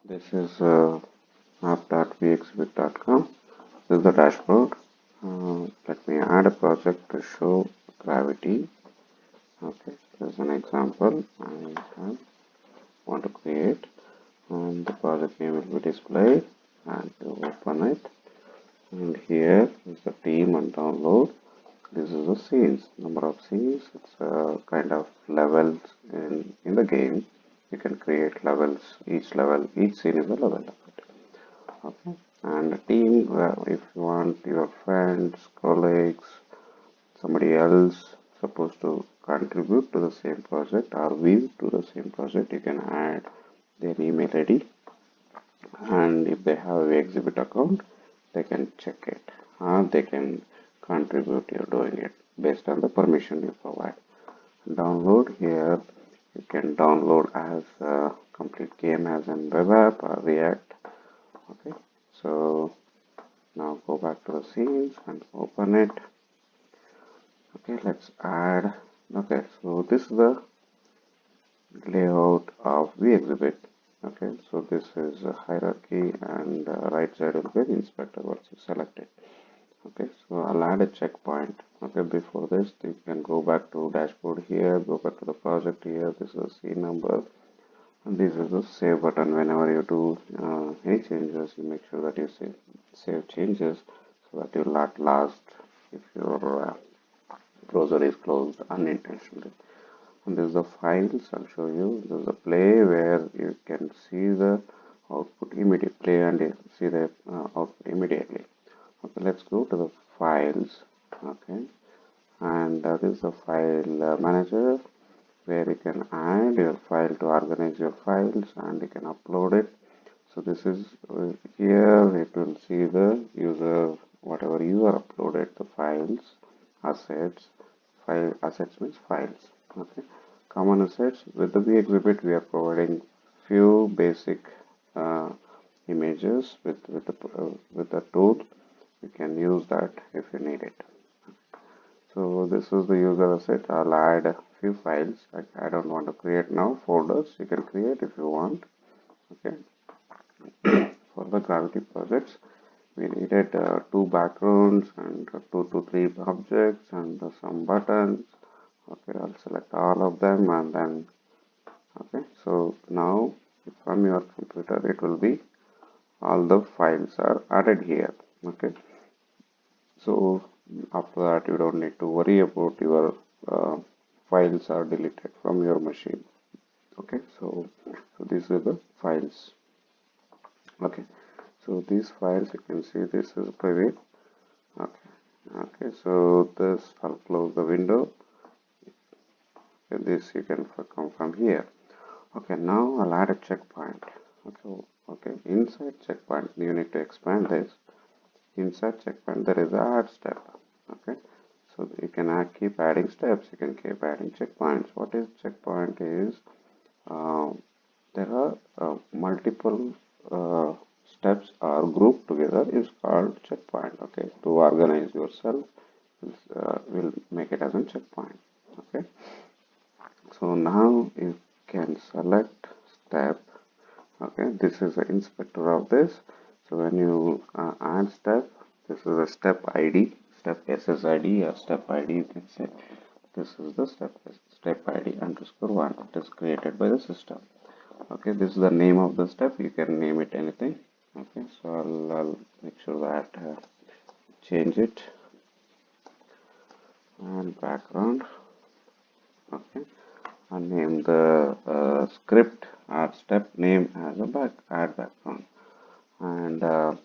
This is app.vexhibit.com. This is the dashboard. Let me add a project to show gravity. Okay, there's an example I want to create, and the project name will be displayed. And to open it, and here is the team and download. This is the scenes, number of scenes. It's a kind of levels in the game. You can create levels. Each scene is a level. Okay, and a team, if you want your friends, colleagues, somebody else supposed to contribute to the same project or view to the same project, you can add their email ID, and if they have a exhibit account, they can check it, or they can contribute. You're doing it based on the permission you provide. Download, here you can download as a complete game as in web app or React. Okay, so now go back to the scenes and open it. Okay, let's add. Okay, so this is the layout of the exhibit. Okay, so this is a hierarchy, and right side will be the inspector once you select it. Okay, so I'll add a checkpoint. Okay, before this you can go back to dashboard here, go back to the project here. This is a scene number, and this is the save button. Whenever you do any changes, you make sure that you save changes so that you will not lost if your browser is closed unintentionally. And this is the files. I'll show you. This is a play where you can see the output immediately and see the output immediately. Okay, let's go to the files. Okay, and this is the file manager where you can add your file to organize your files, and you can upload it. So this is here it will see the user whatever you are uploaded, the files, assets. File assets means files. Okay, common assets. With the VExhibit we are providing few basic images with the tool. You can use that if you need it. So this is the user asset. I'll add a few files. I don't want to create now folders. You can create if you want. Okay. For the gravity projects, we needed two backgrounds and 2 to 3 objects and some buttons. Okay, I'll select all of them, and then okay. So now from your computer it will be all the files are added here. Okay. So after that you don't need to worry about your files are deleted from your machine. Okay, so these are the files. Okay, so these files you can see this is private. Okay, so this I'll close the window. Okay, this you can come from here. Okay, now I'll add a checkpoint. Okay, inside checkpoint you need to expand this. Inside checkpoint there is a add step. Okay, so you can keep adding steps, you can keep adding checkpoints. What is checkpoint is there are multiple steps are grouped together is called checkpoint. Okay, to organize yourself we'll make it as a checkpoint. Okay, so now you can select step. Okay, this is the inspector of this. So when you add step, this is a step ID, step SSID or step ID, you can say. This is the step ID _1. It is created by the system. Okay, this is the name of the step. You can name it anything. Okay, so I'll make sure that change it, and background. Okay, and name the script or step name as a add background, and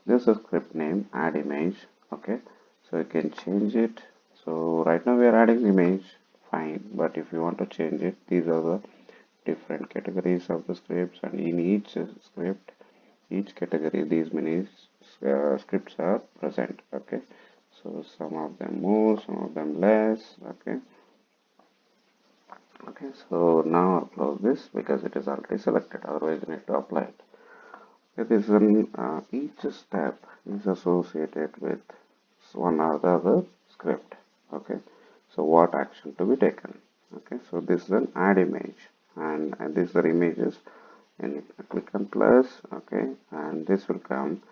this is script name add image. Okay, so you can change it. So right now we are adding image, fine, but if you want to change it, these are the different categories of the scripts, and in each script, each category, these many scripts are present. Okay, so some of them more, some of them less. Okay, okay, so now I'll close this because it is already selected, otherwise you need to apply it. Okay, this is each step is associated with one or the other script. Okay, so what action to be taken. Okay, so this is an add image, and these are images. and click on plus, okay, and this will come.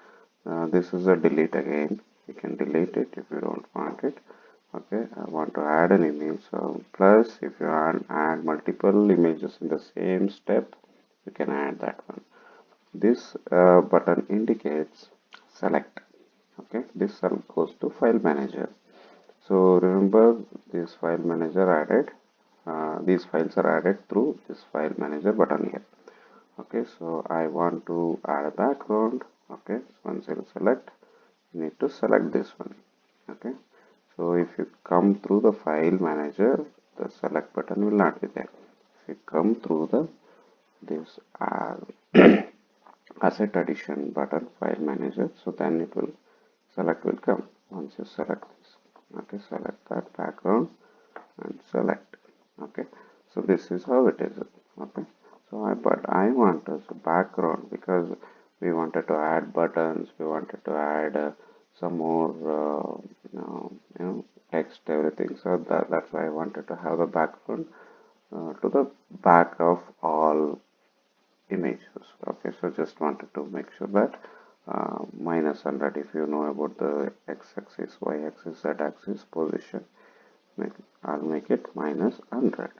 This is a delete again. You can delete it if you don't want it. Okay, I want to add an image. So plus, if you add multiple images in the same step, you can add that one. This button indicates select. Okay, this cell goes to file manager. So remember, this file manager added. These files are added through this file manager button here. Okay, so I want to add a background. Okay, so once you select, you need to select this one. Okay, so if you come through the file manager, the select button will not be there. If you come through the this asset addition button file manager, so then it will select will come. Once you select this, okay, select that background and select. Okay, so this is how it is. Okay, so I want as a background because we wanted to add buttons, we wanted to add some more text, everything. So that's why I wanted to have the background to the back of all images. Okay, so just wanted to make sure that -100, if you know about the x-axis, y-axis, z-axis position, I'll make it -100.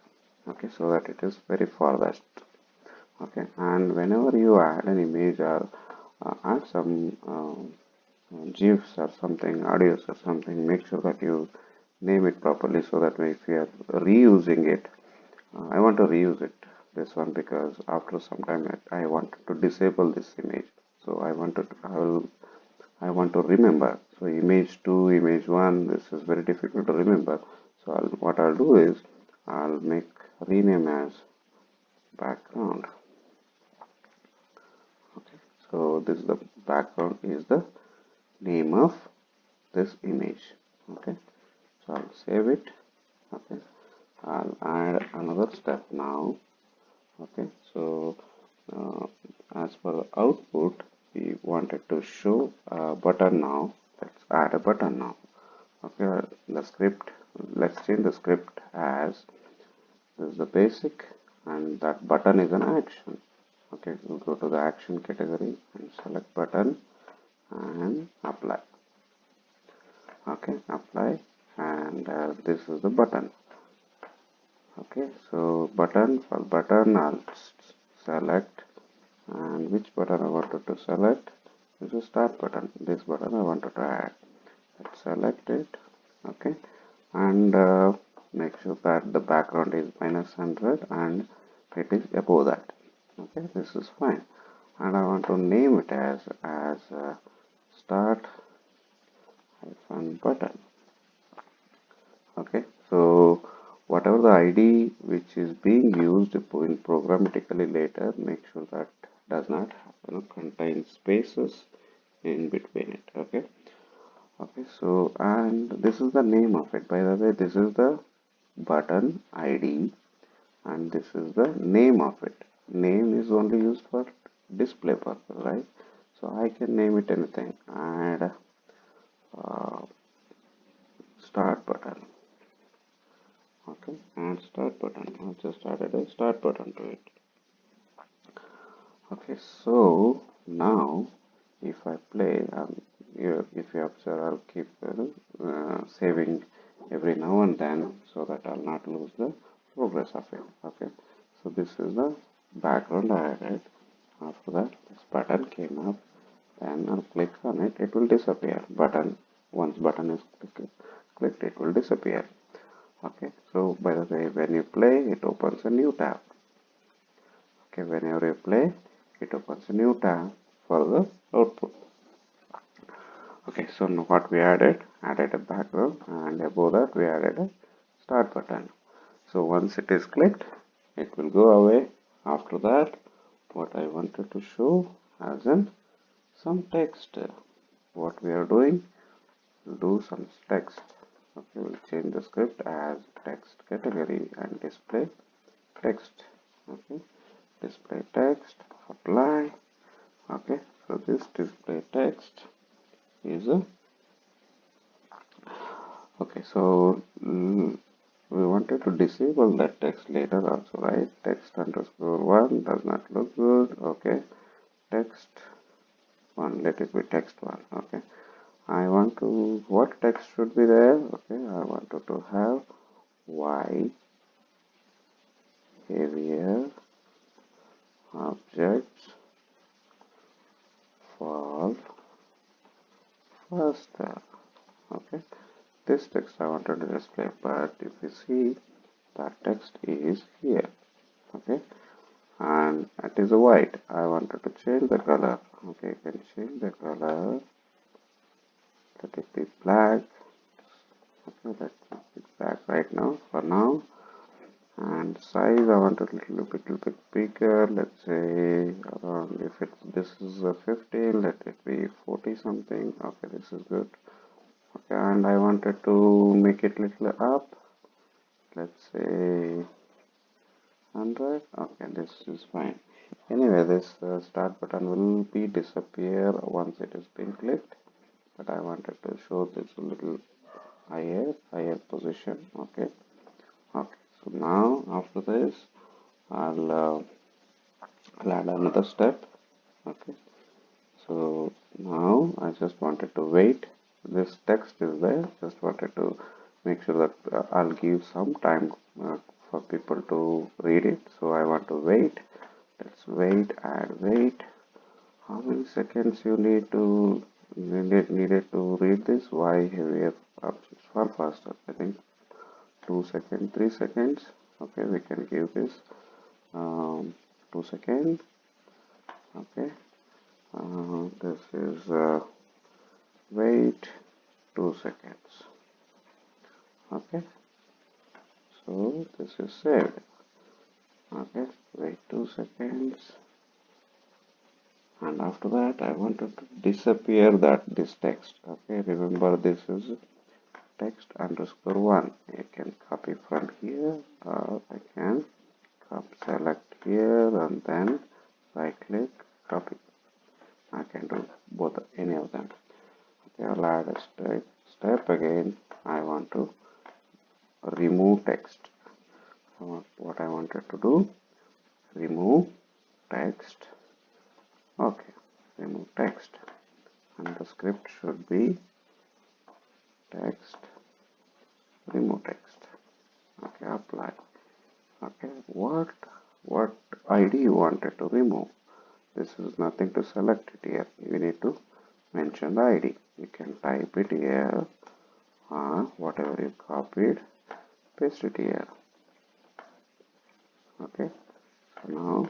Okay, so that it is very farthest. Okay, and whenever you add an image or add some GIFs or something, audios or something, make sure that you name it properly so that if you are reusing it, I want to reuse it, this one, because after some time I want to disable this image. So I want to remember. So image 2, image 1, this is very difficult to remember. So what I'll do is I'll make rename as background. Okay, so this is the background is the name of this image. Okay, so I'll save it. Okay, I'll add another step now. Okay, so as per the output, we wanted to show a button now. Let's add a button now. Okay, the script, let's change the script as this is the basic, and that button is an action. Okay, we'll go to the action category and select button and apply. Okay, apply, and this is the button. Okay, so for button I'll select, and which button I wanted to select is the start button. This button I wanted to add. Let's select it. Okay, and make sure that the background is -100 and it is above that. Okay, this is fine, and I want to name it as start button. Okay, so whatever the ID which is being used in programmatically later, make sure that does not contain spaces in between it. Okay, okay, so and this is the name of it. By the way, this is the button ID and this is the name of it. Name is only used for display purpose, right? So I can name it anything. Add start button. Okay, and start button. I just added a start button to it. Okay, so now if I play, if you observe, I'll keep saving every now and then so that I'll not lose the progress of it. Okay, so this is the background I added. After that, this button came up, then I'll click on it, it will disappear. Once button is clicked, it will disappear. Okay, so by the way, when you play, it opens a new tab. Okay, whenever you play, it opens a new tab for the output. Okay, so now what we added a background, and above that we added a start button. So once it is clicked, it will go away. After that, what I wanted to show as in some text. What we are doing, we'll do some text. Okay, we'll change the script as text category and display text. Okay, display text, apply. Okay, so this display text is a okay, so we wanted to disable that text later also, right? Text underscore 1 does not look good. Okay, text 1, let it be text 1. Okay, I want to, what text should be there? Okay, I wanted to have why heavier objects fall faster. Okay, this text I wanted to display, but if you see, that text is here. Okay, and it is white. I wanted to change the color. Okay, you can change the color. Let it be black. Okay, let's keep it black right now for now. And size I want a little bit bigger. Let's say around, if it's this is a 15, let it be 40 something. Okay, this is good. Okay, and I wanted to make it little up. Let's say 100. Okay, this is fine. Anyway, this start button will be disappear once it has been clicked, but I wanted to show this a little higher position. Okay, so now after this I'll add another step. Okay, so now I just wanted to wait. This text is there, just wanted to make sure that I'll give some time for people to read it. So I want to wait. Let's wait, add wait. How many seconds you needed to read this? Why heavier objects fall faster? I think 2 seconds, 3 seconds. Okay, we can give this 2 seconds. Okay, this is wait 2 seconds. Okay, so this is saved. Okay, wait 2 seconds, and after that I wanted to disappear this text. Okay, remember this is text underscore 1. I can copy from here, or I can select here and then right click copy. I can do both, any of them. Okay, I'll add a step again. I want to remove text. What I wanted to do, remove text. Okay, remove text, and the script should be text, remove text. Okay, apply. Okay, what ID you wanted to remove? This is nothing to select it here. You need to mention the ID. You can type it here, whatever you copied, paste it here. Okay, so now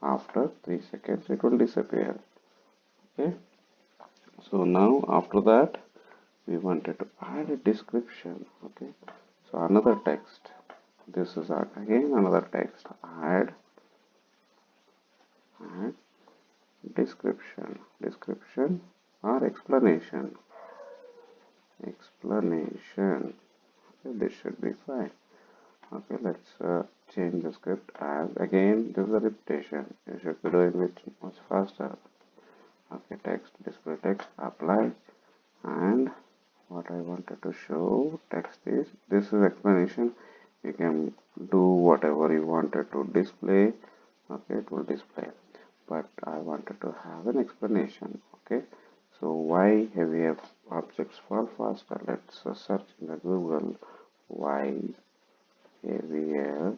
after 3 seconds it will disappear. Okay, so now after that we wanted to add a description. Okay, so another text. This is again another text. Add description or explanation. Okay, this should be fine. Okay, let's change the script as, again this is a repetition. You should be doing it much faster. Okay, text, display text, apply, and what I wanted to show text is, this is explanation. You can do whatever you wanted to display. Okay, it will display, but I wanted to have an explanation. Okay, so why heavier objects fall faster? Let's search in the Google, why heavier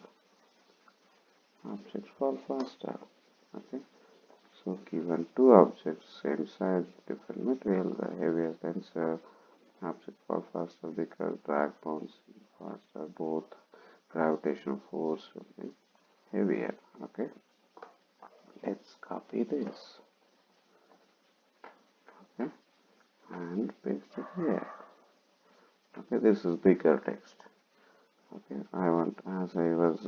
objects fall faster. Okay, so given two objects, same size, different material, the heavier denser object fall faster because drag bounce faster, both gravitational force will be heavier. Okay, let's copy this. Okay, and paste it here. Okay, this is bigger text. Okay, I want, as I was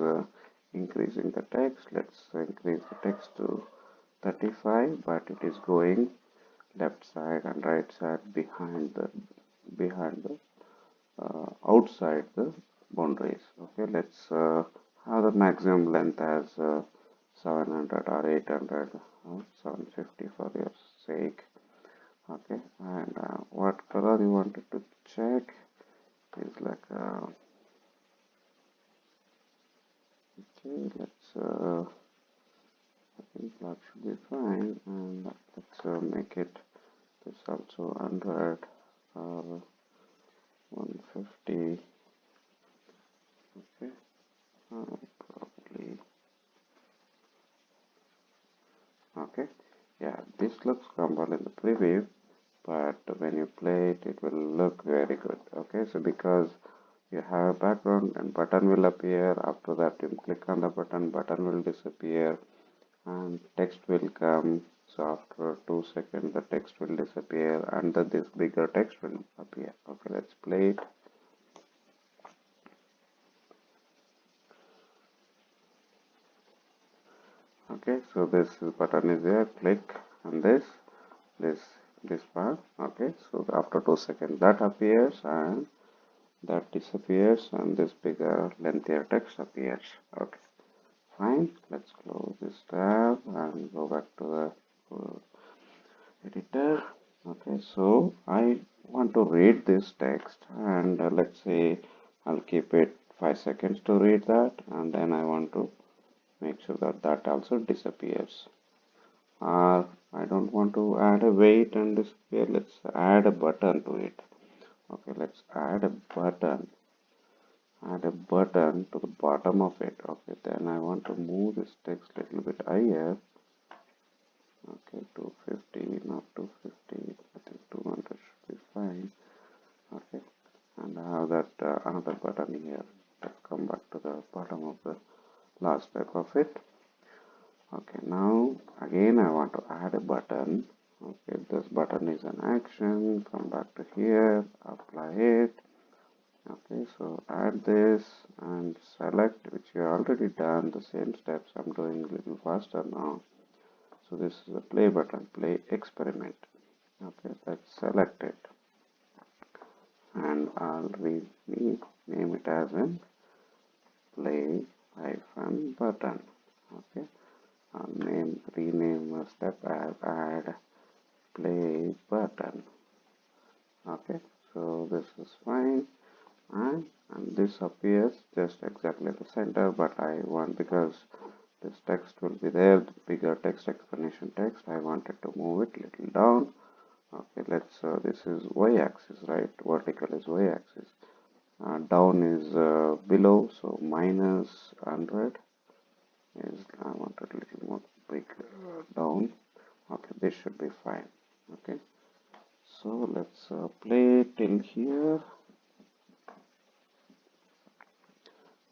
increasing the text, let's increase the text to 35, but it is going left side and right side behind the outside the boundaries. Okay, let's have the maximum length as 700 or 800 or 750 for your sake. Okay, and what color you wanted to check is like okay, let's think that should be fine, and let's make it this also 100 or 150. Okay, probably. Okay, yeah, this looks crumble in the preview, but when you play it, it will look very good. Okay, so because you have a background and button will appear, after that you click on the button will disappear and text will come. So after 2 seconds the text will disappear and this bigger text will appear. Okay, let's play it. Okay, so this button is there, click on this part. Okay, so after 2 seconds that appears and that disappears and this bigger lengthier text appears. Okay, fine, let's close this tab and go back to the editor. Okay, so I want to read this text and let's say I'll keep it 5 seconds to read that, and then I want to make sure that that also disappears. Or I don't want to add a weight and disappear. Let's add a button to it. Okay, let's add a button. Add a button to the bottom of it. Okay, then I want to move this text a little bit higher. Okay, 250, not 250. I think 200 should be fine. Okay, and I have that another button here. Let's come back to the bottom of the last step of it. Okay, now again I want to add a button. Okay, this button is an action. Come back to here, apply it. Okay, so add this and select, which you already done the same steps. I'm doing a little faster now. So this is a play button, play experiment. Okay, let's select it and I'll rename it as in play hyphen button. Okay, I'll rename a step as add play button. Okay, so this is fine, and this appears just exactly at the center, but I want, because this text will be there, the bigger text, explanation text, I wanted to move it little down. Okay, let's this is y-axis, right? Vertical is y-axis, down is below, so minus 100 is, I want it a little more big down. Okay, this should be fine. Okay, so let's play till here.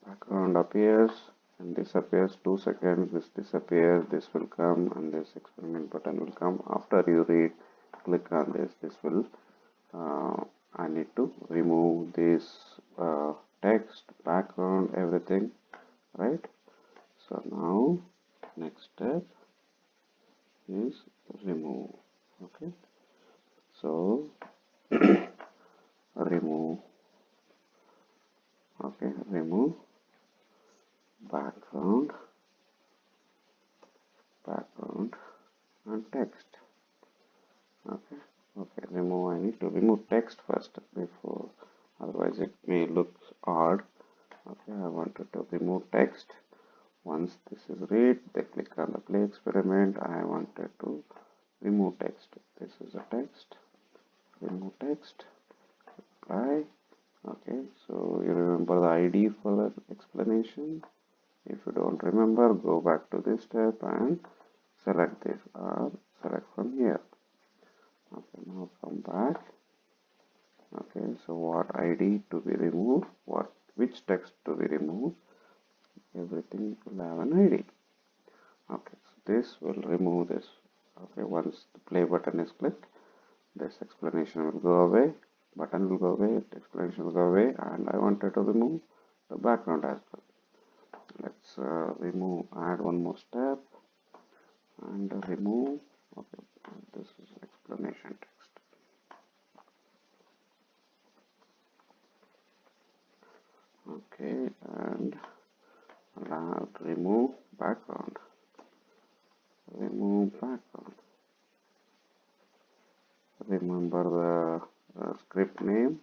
Background appears and disappears. 2 seconds, this disappears, this will come, and this experiment button will come. After you read, click on this will I need to remove this text, background, everything, right? So now next step is remove. Okay, so remove. Okay, remove background and text. Okay, remove, I need to remove text first before, otherwise it may look odd. Okay, I wanted to remove text. Once this is read, they click on the play experiment. I wanted to remove text. This is a text, remove text, apply. Okay, so you remember the ID for the explanation. If you don't remember, go back to this step and select this or select from here. Okay, now come back. Okay, so what ID to be removed, which text to be removed, everything will have an ID. Okay, so this will remove this. Okay, once the play button is clicked, this explanation will go away, button will go away, the explanation will go away, and I wanted to remove the background as well. Let's remove, add one more step and remove. Okay, this is explanation text. Okay, and allow remove background. Remove background. Remember the script name,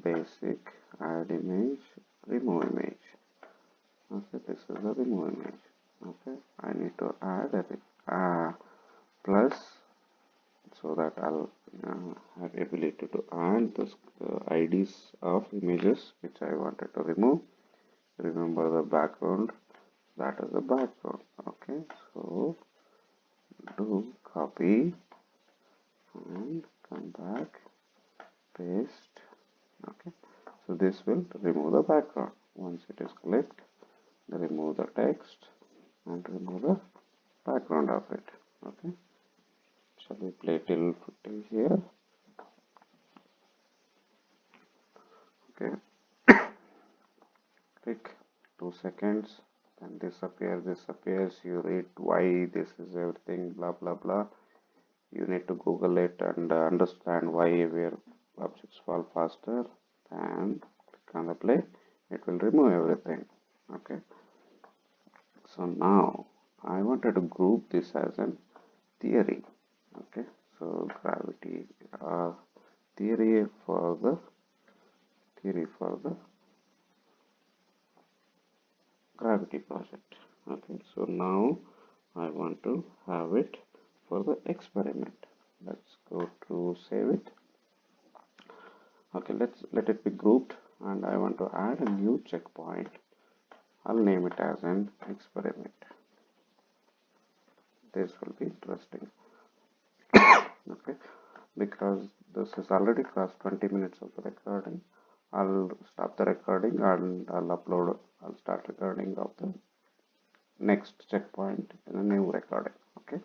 basic, add image, remove image. Okay, this is the remove image. Okay, I need to add a plus, so that I'll have ability to add the IDs of images which I wanted to remove. Remember the background, that is the background. Okay, so do copy and come back, paste. Okay, so this will remove the background. Once it is clicked, remove the text and remove the background of it. Okay, shall we play till here? Okay, click 2 seconds, then disappears. You read why this is everything, blah blah blah. You need to Google it and understand why where objects fall faster, and click on the play. It will remove everything. Okay, so now I wanted to group this as a theory. Okay, so gravity theory for the gravity project. Okay, so now I want to have it for the experiment. Let's go to save it. Okay, let it be grouped, and I want to add a new checkpoint. I'll name it as an experiment. This will be interesting. Okay, because this is already crossed 20 minutes of the recording. I'll stop the recording and I'll start recording of the next checkpoint in a new recording. Okay.